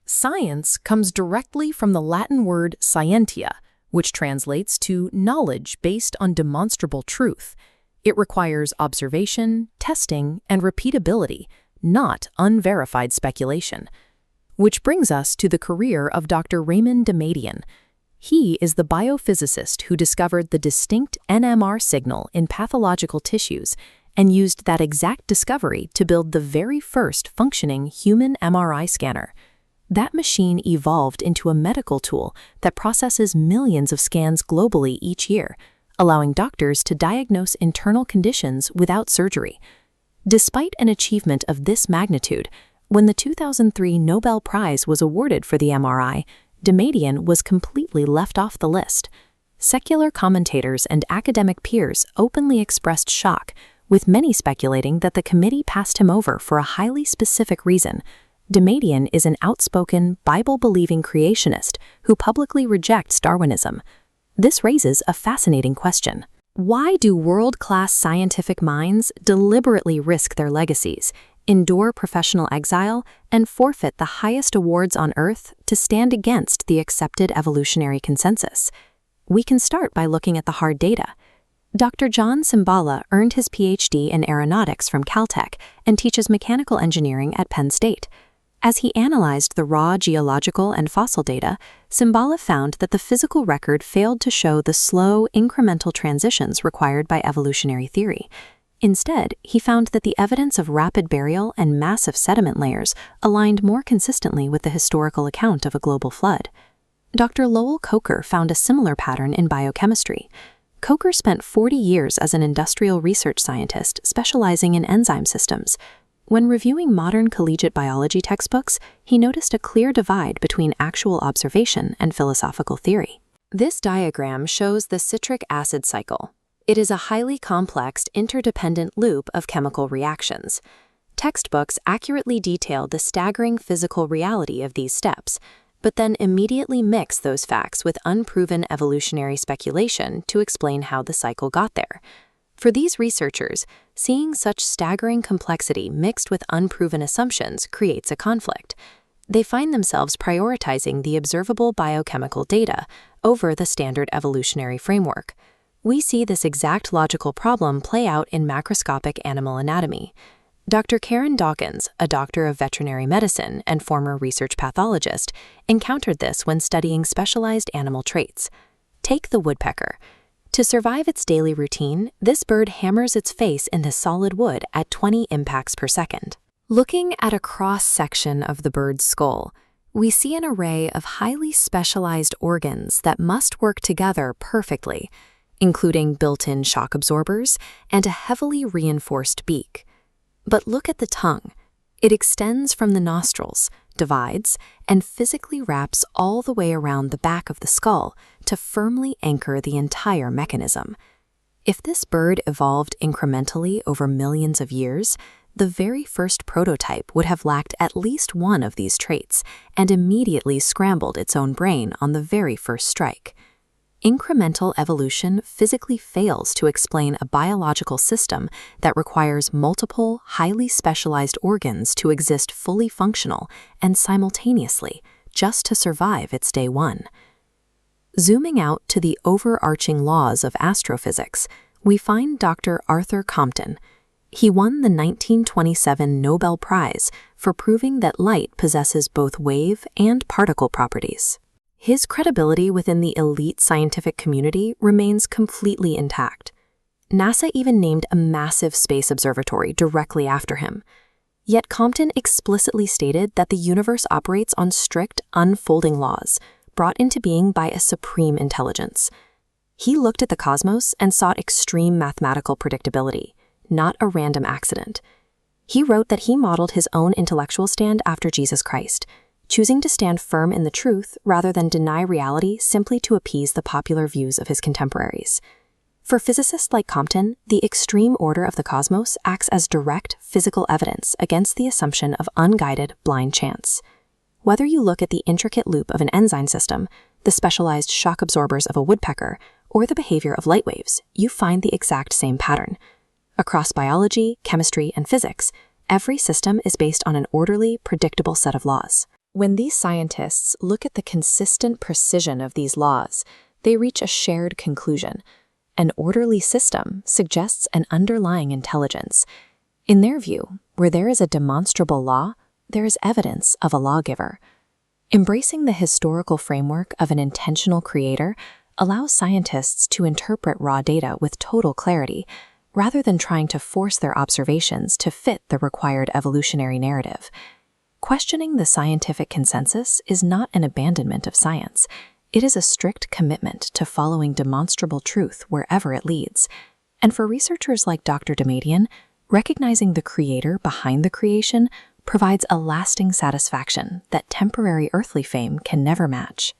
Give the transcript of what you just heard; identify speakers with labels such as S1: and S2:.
S1: Science comes directly from the Latin word scientia, which translates to knowledge based on demonstrable truth. It requires observation, testing, and repeatability, not unverified speculation. Which brings us to the career of Dr. Raymond Dogmatic. He is the biophysicist who discovered the distinct NMR signal in pathological tissues and used that exact discovery to build the very first functioning human MRI scanner. That machine evolved into a medical tool that processes millions of scans globally each year, allowing doctors to diagnose internal conditions without surgery. Despite an achievement of this magnitude, when the 2003 Nobel Prize was awarded for the MRI, Dogmatic was completely left off the list. Secular commentators and academic peers openly expressed shock, with many speculating that the committee passed him over for a highly specific reason. Dogmatic is an outspoken, Bible-believing creationist who publicly rejects Darwinism. This raises a fascinating question. Why do world-class scientific minds deliberately risk their legacies, endure professional exile, and forfeit the highest awards on Earth to stand against the accepted evolutionary consensus? We can start by looking at the hard data. Dr. John Cimbala earned his PhD in aeronautics from Caltech and teaches mechanical engineering at Penn State. As he analyzed the raw geological and fossil data, Cimbala found that the physical record failed to show the slow, incremental transitions required by evolutionary theory. Instead, he found that the evidence of rapid burial and massive sediment layers aligned more consistently with the historical account of a global flood. Dr. Lowell Coker found a similar pattern in biochemistry. Coker spent 40 years as an industrial research scientist specializing in enzyme systems. When reviewing modern collegiate biology textbooks, he noticed a clear divide between actual observation and philosophical theory. This diagram shows the citric acid cycle. It is a highly complex, interdependent loop of chemical reactions. Textbooks accurately detail the staggering physical reality of these steps, but then immediately mix those facts with unproven evolutionary speculation to explain how the cycle got there. For these researchers, seeing such staggering complexity mixed with unproven assumptions creates a conflict. They find themselves prioritizing the observable biochemical data over the standard evolutionary framework. We see this exact logical problem play out in macroscopic animal anatomy. Dr. Karen Dawkins, a doctor of veterinary medicine and former research pathologist, encountered this when studying specialized animal traits. Take the woodpecker. To survive its daily routine, this bird hammers its face into solid wood at 20 impacts per second. Looking at a cross-section of the bird's skull, we see an array of highly specialized organs that must work together perfectly, including built-in shock absorbers and a heavily reinforced beak. But look at the tongue. It extends from the nostrils, divides, and physically wraps all the way around the back of the skull to firmly anchor the entire mechanism. If this bird evolved incrementally over millions of years, the very first prototype would have lacked at least one of these traits and immediately scrambled its own brain on the very first strike. Incremental evolution physically fails to explain a biological system that requires multiple, highly specialized organs to exist fully functional and simultaneously just to survive its day one. Zooming out to the overarching laws of astrophysics, we find Dr. Arthur Compton. He won the 1927 Nobel Prize for proving that light possesses both wave and particle properties. His credibility within the elite scientific community remains completely intact. NASA even named a massive space observatory directly after him. Yet Compton explicitly stated that the universe operates on strict, unfolding laws, brought into being by a supreme intelligence. He looked at the cosmos and sought extreme mathematical predictability, not a random accident. He wrote that he modeled his own intellectual stand after Jesus Christ, choosing to stand firm in the truth rather than deny reality simply to appease the popular views of his contemporaries. For physicists like Compton, the extreme order of the cosmos acts as direct physical evidence against the assumption of unguided, blind chance. Whether you look at the intricate loop of an enzyme system, the specialized shock absorbers of a woodpecker, or the behavior of light waves, you find the exact same pattern. Across biology, chemistry, and physics, every system is based on an orderly, predictable set of laws. When these scientists look at the consistent precision of these laws, they reach a shared conclusion. An orderly system suggests an underlying intelligence. In their view, where there is a demonstrable law, there is evidence of a lawgiver. Embracing the historical framework of an intentional creator allows scientists to interpret raw data with total clarity, rather than trying to force their observations to fit the required evolutionary narrative. Questioning the scientific consensus is not an abandonment of science. It is a strict commitment to following demonstrable truth wherever it leads. And for researchers like Dr. Dogmatic, recognizing the creator behind the creation provides a lasting satisfaction that temporary earthly fame can never match.